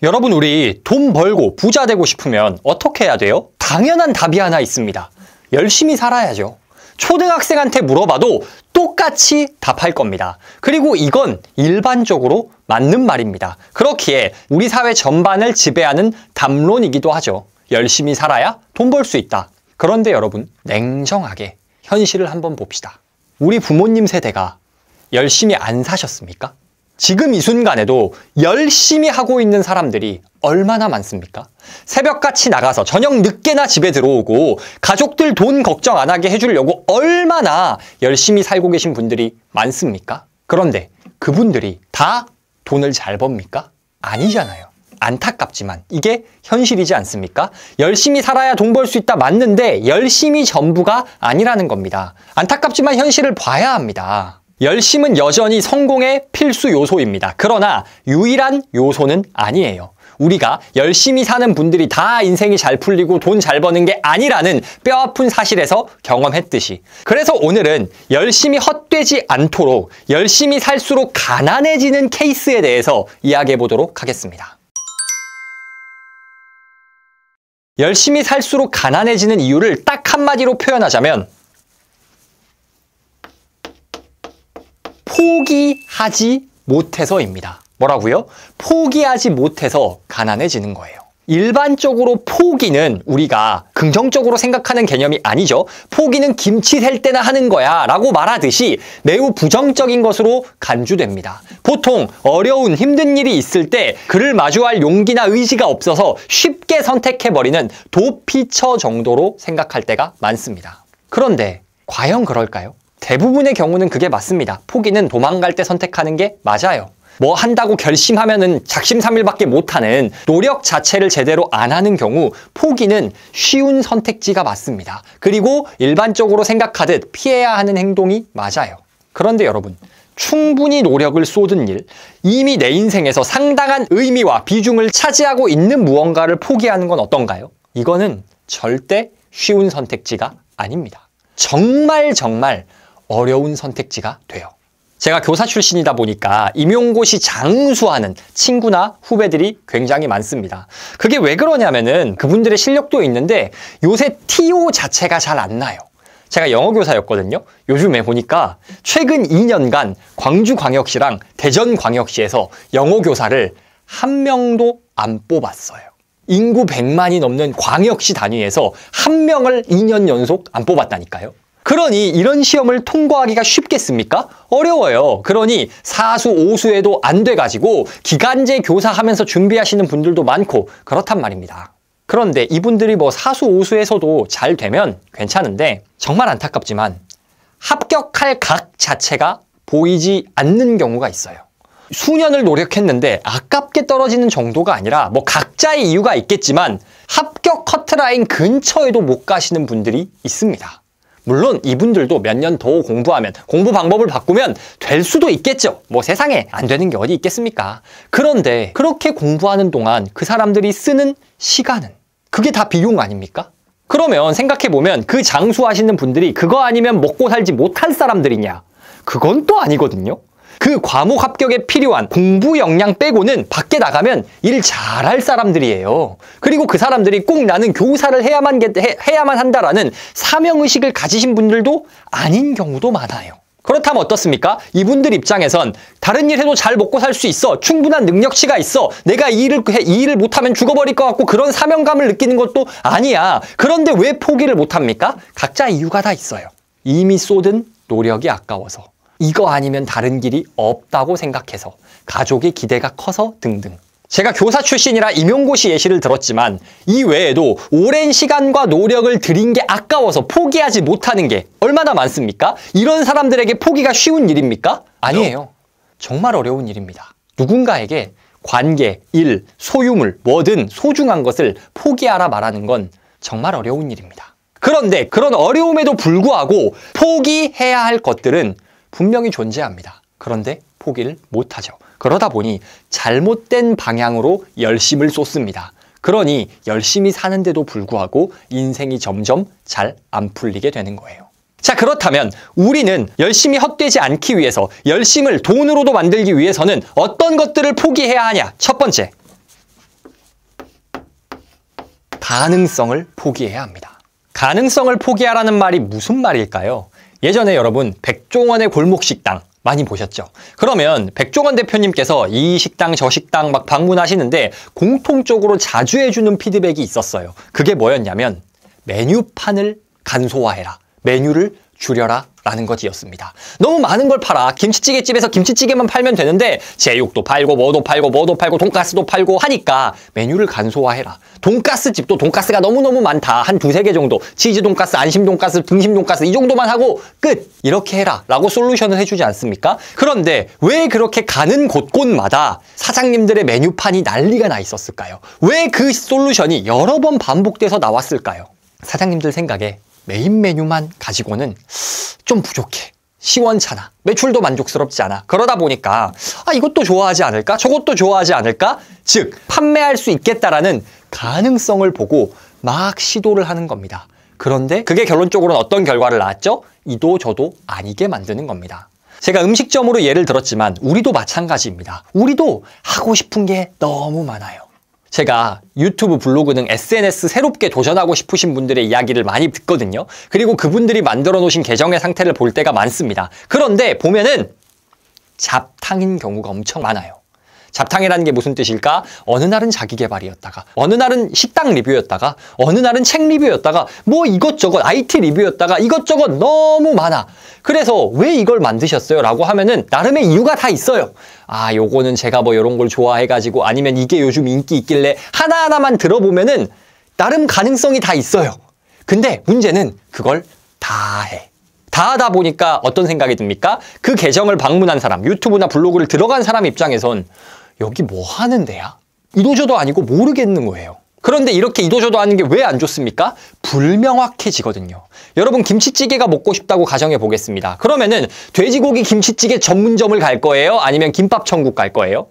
여러분, 우리 돈 벌고 부자 되고 싶으면 어떻게 해야 돼요? 당연한 답이 하나 있습니다. 열심히 살아야죠. 초등학생한테 물어봐도 똑같이 답할 겁니다. 그리고 이건 일반적으로 맞는 말입니다. 그렇기에 우리 사회 전반을 지배하는 담론이기도 하죠. 열심히 살아야 돈 벌 수 있다. 그런데 여러분, 냉정하게 현실을 한번 봅시다. 우리 부모님 세대가 열심히 안 사셨습니까? 지금 이 순간에도 열심히 하고 있는 사람들이 얼마나 많습니까? 새벽같이 나가서 저녁 늦게나 집에 들어오고 가족들 돈 걱정 안 하게 해주려고 얼마나 열심히 살고 계신 분들이 많습니까? 그런데 그분들이 다 돈을 잘 법니까? 아니잖아요. 안타깝지만 이게 현실이지 않습니까? 열심히 살아야 돈 벌 수 있다 맞는데 열심히 전부가 아니라는 겁니다. 안타깝지만 현실을 봐야 합니다. 열심은 여전히 성공의 필수 요소입니다. 그러나 유일한 요소는 아니에요. 우리가 열심히 사는 분들이 다 인생이 잘 풀리고 돈 잘 버는 게 아니라는 뼈아픈 사실에서 경험했듯이. 그래서 오늘은 열심히 헛되지 않도록 열심히 살수록 가난해지는 케이스에 대해서 이야기해 보도록 하겠습니다. 열심히 살수록 가난해지는 이유를 딱 한마디로 표현하자면 포기하지 못해서입니다. 뭐라고요? 포기하지 못해서 가난해지는 거예요. 일반적으로 포기는 우리가 긍정적으로 생각하는 개념이 아니죠. 포기는 김치 셀 때나 하는 거야 라고 말하듯이 매우 부정적인 것으로 간주됩니다. 보통 어려운 힘든 일이 있을 때 그를 마주할 용기나 의지가 없어서 쉽게 선택해버리는 도피처 정도로 생각할 때가 많습니다. 그런데 과연 그럴까요? 대부분의 경우는 그게 맞습니다. 포기는 도망갈 때 선택하는 게 맞아요. 뭐 한다고 결심하면은 작심삼일밖에 못하는 노력 자체를 제대로 안 하는 경우 포기는 쉬운 선택지가 맞습니다. 그리고 일반적으로 생각하듯 피해야 하는 행동이 맞아요. 그런데 여러분, 충분히 노력을 쏟은 일, 이미 내 인생에서 상당한 의미와 비중을 차지하고 있는 무언가를 포기하는 건 어떤가요? 이거는 절대 쉬운 선택지가 아닙니다. 정말 어려운 선택지가 돼요. 제가 교사 출신이다 보니까 임용고시 장수하는 친구나 후배들이 굉장히 많습니다. 그게 왜 그러냐면은 그분들의 실력도 있는데 요새 TO 자체가 잘 안 나요. 제가 영어 교사였거든요. 요즘에 보니까 최근 2년간 광주광역시랑 대전광역시에서 영어 교사를 한 명도 안 뽑았어요. 인구 100만이 넘는 광역시 단위에서 한 명을 2년 연속 안 뽑았다니까요. 그러니 이런 시험을 통과하기가 쉽겠습니까? 어려워요. 그러니 사수, 오수에도 안 돼가지고 기간제 교사하면서 준비하시는 분들도 많고 그렇단 말입니다. 그런데 이분들이 뭐 사수, 오수에서도 잘 되면 괜찮은데 정말 안타깝지만 합격할 각 자체가 보이지 않는 경우가 있어요. 수년을 노력했는데 아깝게 떨어지는 정도가 아니라 뭐 각자의 이유가 있겠지만 합격 커트라인 근처에도 못 가시는 분들이 있습니다. 물론 이분들도 몇 년 더 공부하면, 공부 방법을 바꾸면 될 수도 있겠죠. 뭐 세상에 안 되는 게 어디 있겠습니까? 그런데 그렇게 공부하는 동안 그 사람들이 쓰는 시간은 그게 다 비용 아닙니까? 그러면 생각해보면 그 장수하시는 분들이 그거 아니면 먹고 살지 못할 사람들이냐? 그건 또 아니거든요. 그 과목 합격에 필요한 공부 역량 빼고는 밖에 나가면 일 잘할 사람들이에요. 그리고 그 사람들이 꼭 나는 교사를 해야만 한다라는 사명의식을 가지신 분들도 아닌 경우도 많아요. 그렇다면 어떻습니까? 이분들 입장에선 다른 일 해도 잘 먹고 살 수 있어. 충분한 능력치가 있어. 내가 이 일을 못하면 죽어버릴 것 같고 그런 사명감을 느끼는 것도 아니야. 그런데 왜 포기를 못합니까? 각자 이유가 다 있어요. 이미 쏟은 노력이 아까워서. 이거 아니면 다른 길이 없다고 생각해서, 가족의 기대가 커서 등등. 제가 교사 출신이라 임용고시 예시를 들었지만 이 외에도 오랜 시간과 노력을 들인 게 아까워서 포기하지 못하는 게 얼마나 많습니까? 이런 사람들에게 포기가 쉬운 일입니까? 아니에요. 정말 어려운 일입니다. 누군가에게 관계, 일, 소유물, 뭐든 소중한 것을 포기하라 말하는 건 정말 어려운 일입니다. 그런데 그런 어려움에도 불구하고 포기해야 할 것들은 분명히 존재합니다. 그런데 포기를 못하죠. 그러다 보니 잘못된 방향으로 열심을 쏟습니다. 그러니 열심히 사는데도 불구하고 인생이 점점 잘 안 풀리게 되는 거예요. 자, 그렇다면 우리는 열심히 헛되지 않기 위해서, 열심을 돈으로도 만들기 위해서는 어떤 것들을 포기해야 하냐? 첫 번째, 가능성을 포기해야 합니다. 가능성을 포기하라는 말이 무슨 말일까요? 예전에 여러분 백종원의 골목식당 많이 보셨죠? 그러면 백종원 대표님께서 이 식당 저 식당 막 방문하시는데 공통적으로 자주 해주는 피드백이 있었어요. 그게 뭐였냐면 메뉴판을 간소화해라. 메뉴를 줄여라 라는 것이었습니다. 너무 많은 걸 팔아. 김치찌개집에서 김치찌개만 팔면 되는데 제육도 팔고 뭐도 팔고 돈가스도 팔고 하니까 메뉴를 간소화해라. 돈가스 집도 돈가스가 너무너무 많다. 한 두세 개 정도. 치즈 돈가스, 안심 돈가스, 등심 돈가스 이 정도만 하고 끝! 이렇게 해라 라고 솔루션을 해주지 않습니까? 그런데 왜 그렇게 가는 곳곳마다 사장님들의 메뉴판이 난리가 나 있었을까요? 왜 그 솔루션이 여러 번 반복돼서 나왔을까요? 사장님들 생각에 메인 메뉴만 가지고는 좀 부족해. 시원찮아. 매출도 만족스럽지 않아. 그러다 보니까 이것도 좋아하지 않을까? 저것도 좋아하지 않을까? 즉 판매할 수 있겠다라는 가능성을 보고 막 시도를 하는 겁니다. 그런데 그게 결론적으로는 어떤 결과를 낳았죠? 이도 저도 아니게 만드는 겁니다. 제가 음식점으로 예를 들었지만 우리도 마찬가지입니다. 우리도 하고 싶은 게 너무 많아요. 제가 유튜브, 블로그 등 SNS 새롭게 도전하고 싶으신 분들의 이야기를 많이 듣거든요. 그리고 그분들이 만들어 놓으신 계정의 상태를 볼 때가 많습니다. 그런데 보면은 잡탕인 경우가 엄청 많아요. 잡탕이라는 게 무슨 뜻일까? 어느 날은 자기 개발이었다가, 어느 날은 식당 리뷰였다가, 어느 날은 책 리뷰였다가, 뭐 이것저것 IT 리뷰였다가 이것저것 너무 많아. 그래서 왜 이걸 만드셨어요? 라고 하면은 나름의 이유가 다 있어요. 요거는 제가 뭐 이런 걸 좋아해가지고 아니면 이게 요즘 인기 있길래 하나하나만 들어보면은 나름 가능성이 다 있어요. 근데 문제는 그걸 다 해. 다 하다 보니까 어떤 생각이 듭니까? 그 계정을 방문한 사람, 유튜브나 블로그를 들어간 사람 입장에선 여기 뭐 하는 데야? 이도저도 아니고 모르겠는 거예요. 그런데 이렇게 이도저도 하는 게 왜 안 좋습니까? 불명확해지거든요. 여러분 김치찌개가 먹고 싶다고 가정해 보겠습니다. 그러면은 돼지고기 김치찌개 전문점을 갈 거예요? 아니면 김밥 천국 갈 거예요?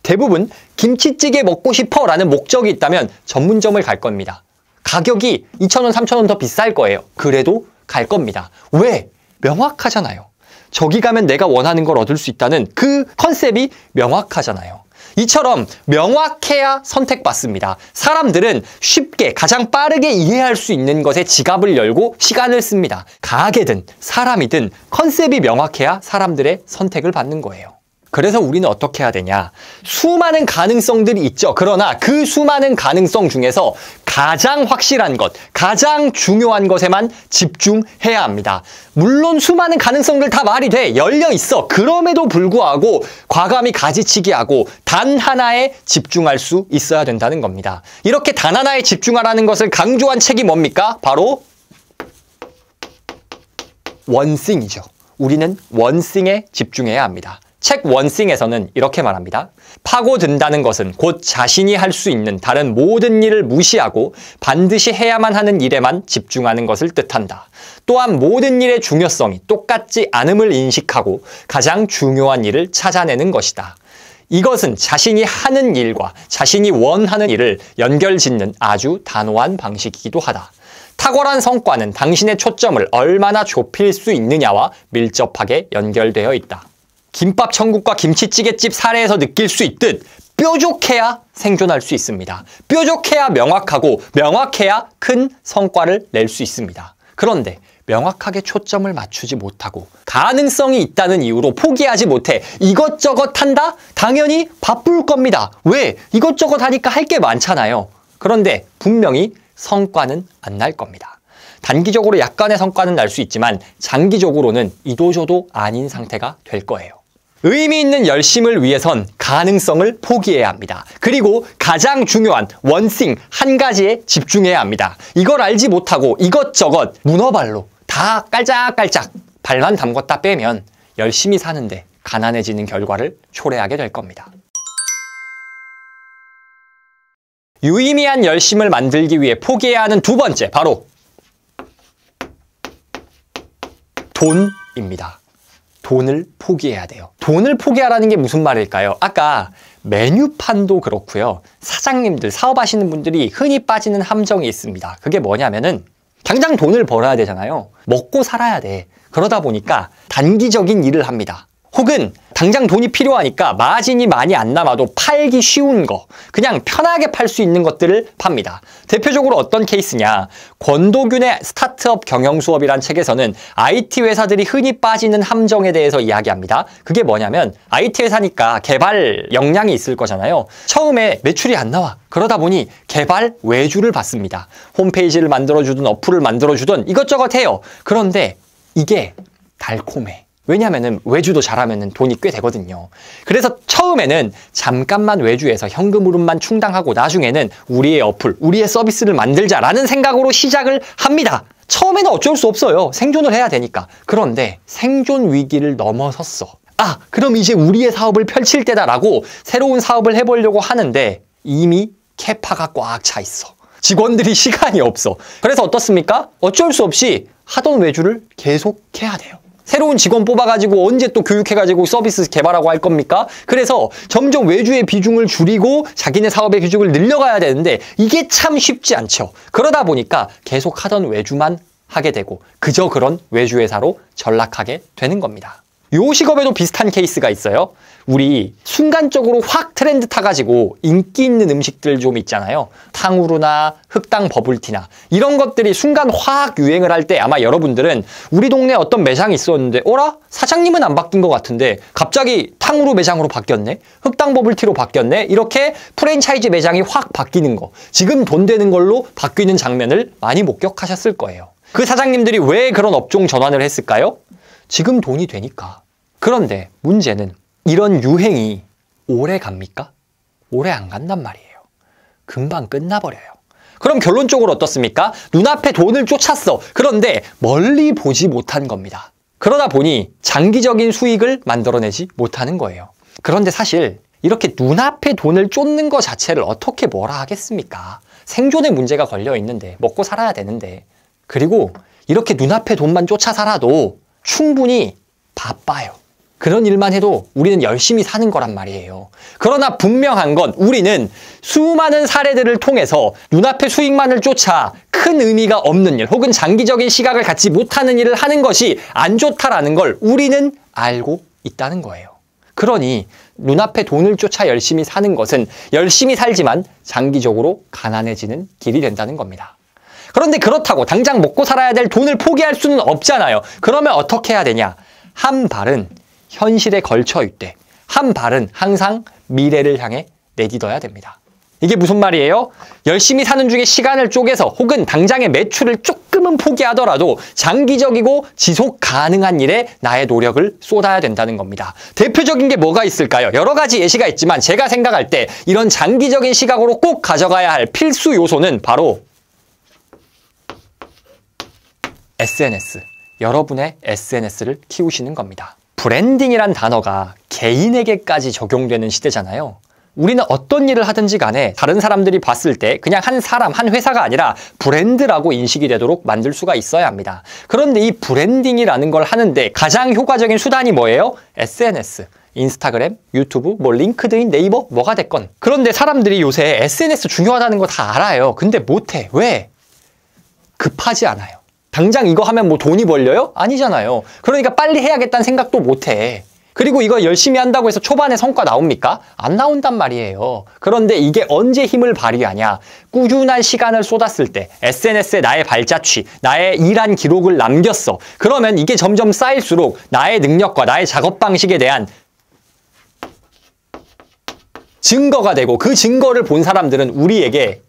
대부분 김치찌개 먹고 싶어 라는 목적이 있다면 전문점을 갈 겁니다. 가격이 2,000원, 3,000원 더 비쌀 거예요. 그래도 갈 겁니다. 왜? 명확하잖아요. 저기 가면 내가 원하는 걸 얻을 수 있다는 그 컨셉이 명확하잖아요. 이처럼 명확해야 선택받습니다. 사람들은 쉽게 가장 빠르게 이해할 수 있는 것에 지갑을 열고 시간을 씁니다. 가게든 사람이든 컨셉이 명확해야 사람들의 선택을 받는 거예요. 그래서 우리는 어떻게 해야 되냐? 수많은 가능성들이 있죠. 그러나 그 수많은 가능성 중에서 가장 확실한 것, 가장 중요한 것에만 집중해야 합니다. 물론 수많은 가능성들 다 말이 돼. 열려 있어. 그럼에도 불구하고 과감히 가지치기하고 단 하나에 집중할 수 있어야 된다는 겁니다. 이렇게 단 하나에 집중하라는 것을 강조한 책이 뭡니까? 바로 원싱이죠. 우리는 원싱에 집중해야 합니다. 책 원싱에서는 이렇게 말합니다. 파고든다는 것은 곧 자신이 할 수 있는 다른 모든 일을 무시하고 반드시 해야만 하는 일에만 집중하는 것을 뜻한다. 또한 모든 일의 중요성이 똑같지 않음을 인식하고 가장 중요한 일을 찾아내는 것이다. 이것은 자신이 하는 일과 자신이 원하는 일을 연결짓는 아주 단호한 방식이기도 하다. 탁월한 성과는 당신의 초점을 얼마나 좁힐 수 있느냐와 밀접하게 연결되어 있다. 김밥 천국과 김치찌개집 사례에서 느낄 수 있듯 뾰족해야 생존할 수 있습니다. 뾰족해야 명확하고 명확해야 큰 성과를 낼 수 있습니다. 그런데 명확하게 초점을 맞추지 못하고 가능성이 있다는 이유로 포기하지 못해 이것저것 한다? 당연히 바쁠 겁니다. 왜? 이것저것 하니까 할 게 많잖아요. 그런데 분명히 성과는 안 날 겁니다. 단기적으로 약간의 성과는 날 수 있지만 장기적으로는 이도저도 아닌 상태가 될 거예요. 의미 있는 열심을 위해선 가능성을 포기해야 합니다. 그리고 가장 중요한 원싱 한 가지에 집중해야 합니다. 이걸 알지 못하고 이것저것 문어발로 다 깔짝깔짝 발만 담궜다 빼면 열심히 사는데 가난해지는 결과를 초래하게 될 겁니다. 유의미한 열심을 만들기 위해 포기해야 하는 두 번째, 바로 돈입니다. 돈을 포기해야 돼요. 돈을 포기하라는 게 무슨 말일까요? 아까 메뉴판도 그렇고요. 사장님들, 사업하시는 분들이 흔히 빠지는 함정이 있습니다. 그게 뭐냐면은 당장 돈을 벌어야 되잖아요. 먹고 살아야 돼. 그러다 보니까 단기적인 일을 합니다. 혹은 당장 돈이 필요하니까 마진이 많이 안 남아도 팔기 쉬운 거, 그냥 편하게 팔 수 있는 것들을 팝니다. 대표적으로 어떤 케이스냐? 권도균의 스타트업 경영 수업이란 책에서는 IT 회사들이 흔히 빠지는 함정에 대해서 이야기합니다. 그게 뭐냐면 IT 회사니까 개발 역량이 있을 거잖아요. 처음에 매출이 안 나와. 그러다 보니 개발 외주를 받습니다. 홈페이지를 만들어주든 어플을 만들어주든 이것저것 해요. 그런데 이게 달콤해. 왜냐면은 외주도 잘하면 돈이 꽤 되거든요. 그래서 처음에는 잠깐만 외주에서 현금 흐름만 충당하고 나중에는 우리의 어플, 우리의 서비스를 만들자라는 생각으로 시작을 합니다. 처음에는 어쩔 수 없어요. 생존을 해야 되니까. 그런데 생존 위기를 넘어섰어. 아, 그럼 이제 우리의 사업을 펼칠 때다라고 새로운 사업을 해보려고 하는데 이미 캐파가 꽉 차 있어. 직원들이 시간이 없어. 그래서 어떻습니까? 어쩔 수 없이 하던 외주를 계속 해야 돼요. 새로운 직원 뽑아가지고 언제 또 교육해가지고 서비스 개발하고 할 겁니까? 그래서 점점 외주의 비중을 줄이고 자기네 사업의 비중을 늘려가야 되는데 이게 참 쉽지 않죠. 그러다 보니까 계속 하던 외주만 하게 되고 그저 그런 외주 회사로 전락하게 되는 겁니다. 요식업에도 비슷한 케이스가 있어요. 우리 순간적으로 확 트렌드 타가지고 인기 있는 음식들 좀 있잖아요. 탕후루나 흑당 버블티나 이런 것들이 순간 확 유행을 할 때 아마 여러분들은 우리 동네에 어떤 매장이 있었는데 어라? 사장님은 안 바뀐 것 같은데 갑자기 탕후루 매장으로 바뀌었네? 흑당 버블티로 바뀌었네? 이렇게 프랜차이즈 매장이 확 바뀌는 거, 지금 돈 되는 걸로 바뀌는 장면을 많이 목격하셨을 거예요. 그 사장님들이 왜 그런 업종 전환을 했을까요? 지금 돈이 되니까. 그런데 문제는 이런 유행이 오래 갑니까? 오래 안 간단 말이에요. 금방 끝나버려요. 그럼 결론적으로 어떻습니까? 눈앞에 돈을 쫓았어. 그런데 멀리 보지 못한 겁니다. 그러다 보니 장기적인 수익을 만들어내지 못하는 거예요. 그런데 사실 이렇게 눈앞에 돈을 쫓는 것 자체를 어떻게 뭐라 하겠습니까? 생존의 문제가 걸려 있는데, 먹고 살아야 되는데. 그리고 이렇게 눈앞에 돈만 쫓아 살아도 충분히 바빠요. 그런 일만 해도 우리는 열심히 사는 거란 말이에요. 그러나 분명한 건 우리는 수많은 사례들을 통해서 눈앞의 수익만을 쫓아 큰 의미가 없는 일 혹은 장기적인 시각을 갖지 못하는 일을 하는 것이 안 좋다라는 걸 우리는 알고 있다는 거예요. 그러니 눈앞에 돈을 쫓아 열심히 사는 것은 열심히 살지만 장기적으로 가난해지는 길이 된다는 겁니다. 그런데 그렇다고 당장 먹고 살아야 될 돈을 포기할 수는 없잖아요. 그러면 어떻게 해야 되냐? 한 발은 현실에 걸쳐 있되 한 발은 항상 미래를 향해 내딛어야 됩니다. 이게 무슨 말이에요? 열심히 사는 중에 시간을 쪼개서 혹은 당장의 매출을 조금은 포기하더라도 장기적이고 지속 가능한 일에 나의 노력을 쏟아야 된다는 겁니다. 대표적인 게 뭐가 있을까요? 여러 가지 예시가 있지만 제가 생각할 때 이런 장기적인 시각으로 꼭 가져가야 할 필수 요소는 바로 SNS. 여러분의 SNS를 키우시는 겁니다. 브랜딩이란 단어가 개인에게까지 적용되는 시대잖아요. 우리는 어떤 일을 하든지 간에 다른 사람들이 봤을 때 그냥 한 사람, 한 회사가 아니라 브랜드라고 인식이 되도록 만들 수가 있어야 합니다. 그런데 이 브랜딩이라는 걸 하는데 가장 효과적인 수단이 뭐예요? SNS. 인스타그램, 유튜브, 뭐 링크드인, 네이버, 뭐가 됐건. 그런데 사람들이 요새 SNS 중요하다는 거 다 알아요. 근데 못해. 왜? 급하지 않아요. 당장 이거 하면 뭐 돈이 벌려요? 아니잖아요. 그러니까 빨리 해야겠다는 생각도 못해. 그리고 이거 열심히 한다고 해서 초반에 성과 나옵니까? 안 나온단 말이에요. 그런데 이게 언제 힘을 발휘하냐? 꾸준한 시간을 쏟았을 때 SNS에 나의 발자취, 나의 일한 기록을 남겼어. 그러면 이게 점점 쌓일수록 나의 능력과 나의 작업 방식에 대한 증거가 되고 그 증거를 본 사람들은 우리에게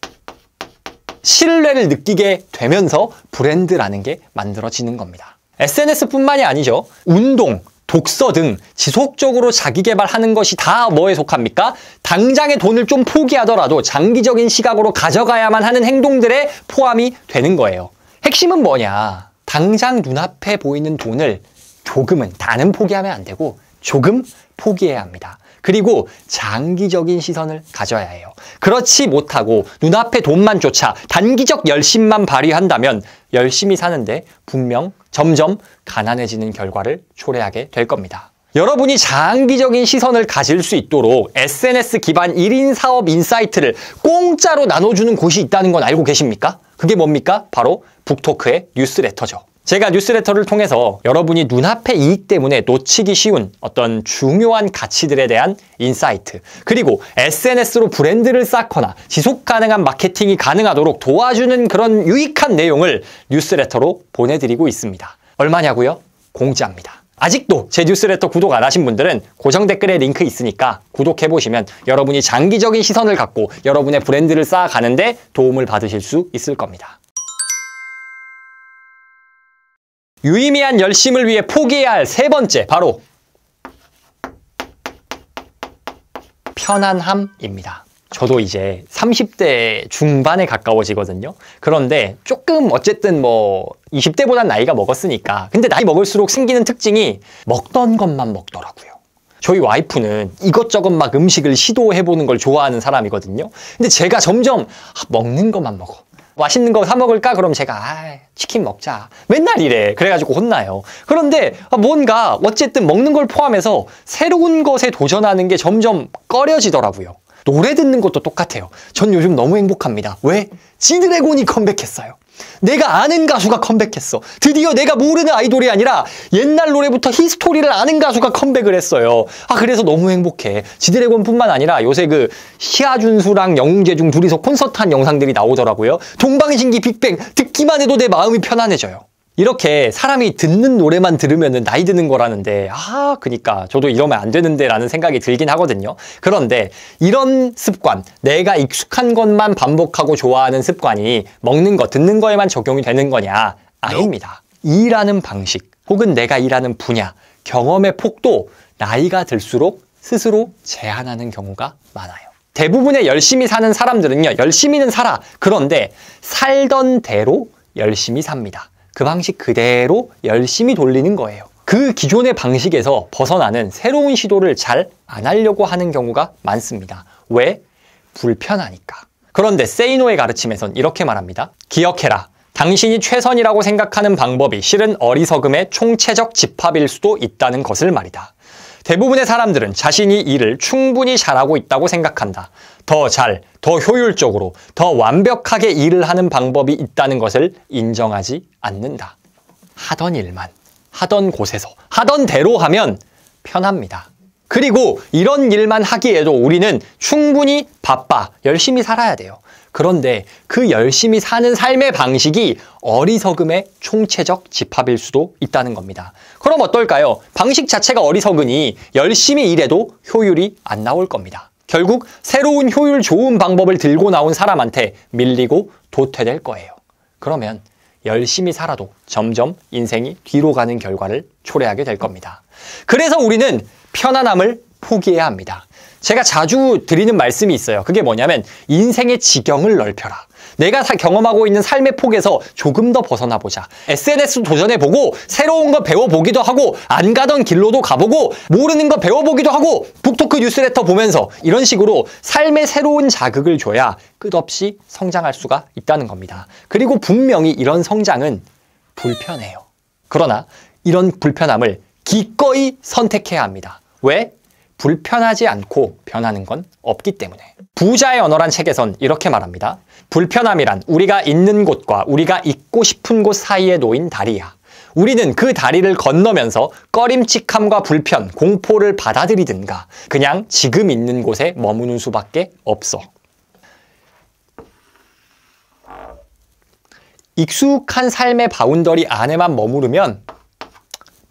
신뢰를 느끼게 되면서 브랜드라는 게 만들어지는 겁니다. SNS뿐만이 아니죠. 운동, 독서 등 지속적으로 자기 개발하는 것이 다 뭐에 속합니까? 당장의 돈을 좀 포기하더라도 장기적인 시각으로 가져가야만 하는 행동들에 포함이 되는 거예요. 핵심은 뭐냐? 당장 눈앞에 보이는 돈을 조금은, 다는 포기하면 안 되고 조금 포기해야 합니다. 그리고 장기적인 시선을 가져야 해요. 그렇지 못하고 눈앞에 돈만 쫓아 단기적 열심만 발휘한다면 열심히 사는데 분명 점점 가난해지는 결과를 초래하게 될 겁니다. 여러분이 장기적인 시선을 가질 수 있도록 SNS 기반 1인 사업 인사이트를 공짜로 나눠주는 곳이 있다는 건 알고 계십니까? 그게 뭡니까? 바로 북토크의 뉴스레터죠. 제가 뉴스레터를 통해서 여러분이 눈앞의 이익 때문에 놓치기 쉬운 어떤 중요한 가치들에 대한 인사이트, 그리고 SNS로 브랜드를 쌓거나 지속 가능한 마케팅이 가능하도록 도와주는 그런 유익한 내용을 뉴스레터로 보내드리고 있습니다. 얼마냐고요? 공짜입니다. 아직도 제 뉴스레터 구독 안 하신 분들은 고정 댓글에 링크 있으니까 구독해보시면 여러분이 장기적인 시선을 갖고 여러분의 브랜드를 쌓아가는데 도움을 받으실 수 있을 겁니다. 유의미한 열심을 위해 포기해야 할 세 번째, 바로 편안함입니다. 저도 이제 30대 중반에 가까워지거든요. 그런데 조금 어쨌든 20대보단 나이가 먹었으니까, 근데 나이 먹을수록 생기는 특징이 먹던 것만 먹더라고요. 저희 와이프는 이것저것 막 음식을 시도해보는 걸 좋아하는 사람이거든요. 근데 제가 점점 먹는 것만 먹어. 맛있는 거 사 먹을까? 그럼 제가 치킨 먹자. 맨날 이래. 그래가지고 혼나요. 그런데 뭔가 어쨌든 먹는 걸 포함해서 새로운 것에 도전하는 게 점점 꺼려지더라고요. 노래 듣는 것도 똑같아요. 전 요즘 너무 행복합니다. 왜? 지드래곤이 컴백했어요. 내가 아는 가수가 컴백했어. 드디어 내가 모르는 아이돌이 아니라 옛날 노래부터 히스토리를 아는 가수가 컴백을 했어요. 그래서 너무 행복해. 지드래곤뿐만 아니라 요새 그 시아준수랑 영웅재중 둘이서 콘서트한 영상들이 나오더라고요. 동방신기 빅뱅 듣기만 해도 내 마음이 편안해져요. 이렇게 사람이 듣는 노래만 들으면 나이 드는 거라는데 그니까 저도 이러면 안 되는데 라는 생각이 들긴 하거든요. 그런데 이런 습관, 내가 익숙한 것만 반복하고 좋아하는 습관이 먹는 거, 듣는 거에만 적용이 되는 거냐? 아닙니다. 일하는 방식 혹은 내가 일하는 분야, 경험의 폭도 나이가 들수록 스스로 제한하는 경우가 많아요. 대부분의 열심히 사는 사람들은요, 열심히는 살아. 그런데 살던 대로 열심히 삽니다. 그 방식 그대로 열심히 돌리는 거예요. 그 기존의 방식에서 벗어나는 새로운 시도를 잘 안 하려고 하는 경우가 많습니다. 왜? 불편하니까. 그런데 세이노의 가르침에선 이렇게 말합니다. 기억해라. 당신이 최선이라고 생각하는 방법이 실은 어리석음의 총체적 집합일 수도 있다는 것을 말이다. 대부분의 사람들은 자신이 일을 충분히 잘하고 있다고 생각한다. 더 잘, 더 효율적으로, 더 완벽하게 일을 하는 방법이 있다는 것을 인정하지 않는다. 하던 일만, 하던 곳에서, 하던 대로 하면 편합니다. 그리고 이런 일만 하기에도 우리는 충분히 바빠, 열심히 살아야 돼요. 그런데 그 열심히 사는 삶의 방식이 어리석음의 총체적 집합일 수도 있다는 겁니다. 그럼 어떨까요? 방식 자체가 어리석으니 열심히 일해도 효율이 안 나올 겁니다. 결국 새로운 효율 좋은 방법을 들고 나온 사람한테 밀리고 도태될 거예요. 그러면 열심히 살아도 점점 인생이 뒤로 가는 결과를 초래하게 될 겁니다. 그래서 우리는 편안함을 포기해야 합니다. 제가 자주 드리는 말씀이 있어요. 그게 뭐냐면 인생의 지경을 넓혀라. 내가 경험하고 있는 삶의 폭에서 조금 더 벗어나 보자. SNS 도전해보고 새로운 거 배워보기도 하고 안 가던 길로도 가보고 모르는 거 배워보기도 하고 북토크 뉴스레터 보면서 이런 식으로 삶의 새로운 자극을 줘야 끝없이 성장할 수가 있다는 겁니다. 그리고 분명히 이런 성장은 불편해요. 그러나 이런 불편함을 기꺼이 선택해야 합니다. 왜? 불편하지 않고 변하는 건 없기 때문에. 부자의 언어란 책에선 이렇게 말합니다. 불편함이란 우리가 있는 곳과 우리가 있고 싶은 곳 사이에 놓인 다리야. 우리는 그 다리를 건너면서 꺼림칙함과 불편, 공포를 받아들이든가 그냥 지금 있는 곳에 머무는 수밖에 없어. 익숙한 삶의 바운더리 안에만 머무르면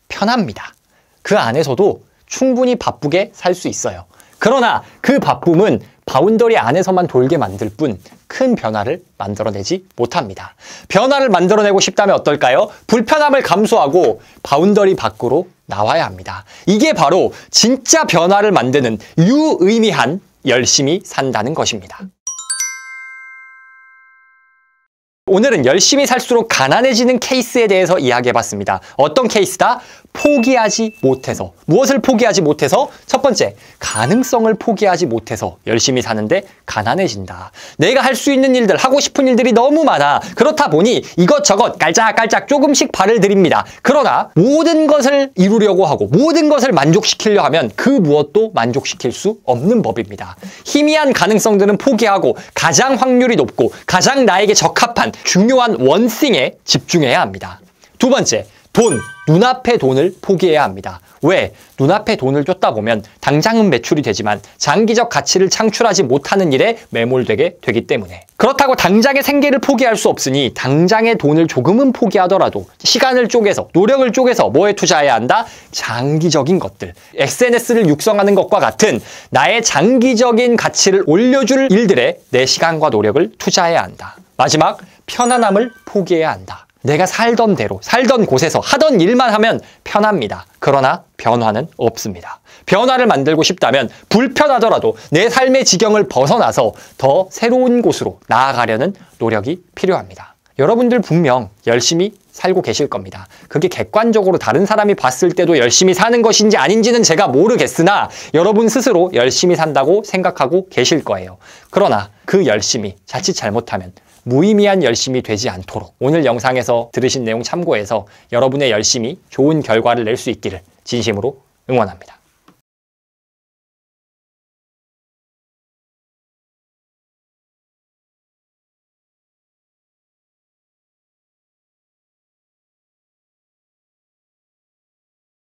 편합니다. 그 안에서도 충분히 바쁘게 살 수 있어요. 그러나 그 바쁨은 바운더리 안에서만 돌게 만들 뿐 큰 변화를 만들어내지 못합니다. 변화를 만들어내고 싶다면 어떨까요? 불편함을 감수하고 바운더리 밖으로 나와야 합니다. 이게 바로 진짜 변화를 만드는 유의미한 열심히 산다는 것입니다. 오늘은 열심히 살수록 가난해지는 케이스에 대해서 이야기해봤습니다. 어떤 케이스다? 포기하지 못해서. 무엇을 포기하지 못해서? 첫 번째, 가능성을 포기하지 못해서 열심히 사는데 가난해진다. 내가 할 수 있는 일들, 하고 싶은 일들이 너무 많아. 그렇다 보니 이것저것 깔짝깔짝 조금씩 발을 들입니다. 그러나 모든 것을 이루려고 하고 모든 것을 만족시키려 하면 그 무엇도 만족시킬 수 없는 법입니다. 희미한 가능성들은 포기하고 가장 확률이 높고 가장 나에게 적합한 중요한 원띵에 집중해야 합니다. 두 번째, 돈. 눈앞의 돈을 포기해야 합니다. 왜? 눈앞에 돈을 쫓다 보면 당장은 매출이 되지만 장기적 가치를 창출하지 못하는 일에 매몰되게 되기 때문에. 그렇다고 당장의 생계를 포기할 수 없으니 당장의 돈을 조금은 포기하더라도 시간을 쪼개서, 노력을 쪼개서 뭐에 투자해야 한다? 장기적인 것들. SNS를 육성하는 것과 같은 나의 장기적인 가치를 올려줄 일들에 내 시간과 노력을 투자해야 한다. 마지막, 편안함을 포기해야 한다. 내가 살던 대로, 살던 곳에서 하던 일만 하면 편합니다. 그러나 변화는 없습니다. 변화를 만들고 싶다면 불편하더라도 내 삶의 지경을 벗어나서 더 새로운 곳으로 나아가려는 노력이 필요합니다. 여러분들 분명 열심히 살고 계실 겁니다. 그게 객관적으로 다른 사람이 봤을 때도 열심히 사는 것인지 아닌지는 제가 모르겠으나 여러분 스스로 열심히 산다고 생각하고 계실 거예요. 그러나 그 열심히 자칫 잘못하면 무의미한 열심이 되지 않도록 오늘 영상에서 들으신 내용 참고해서 여러분의 열심이 좋은 결과를 낼 수 있기를 진심으로 응원합니다.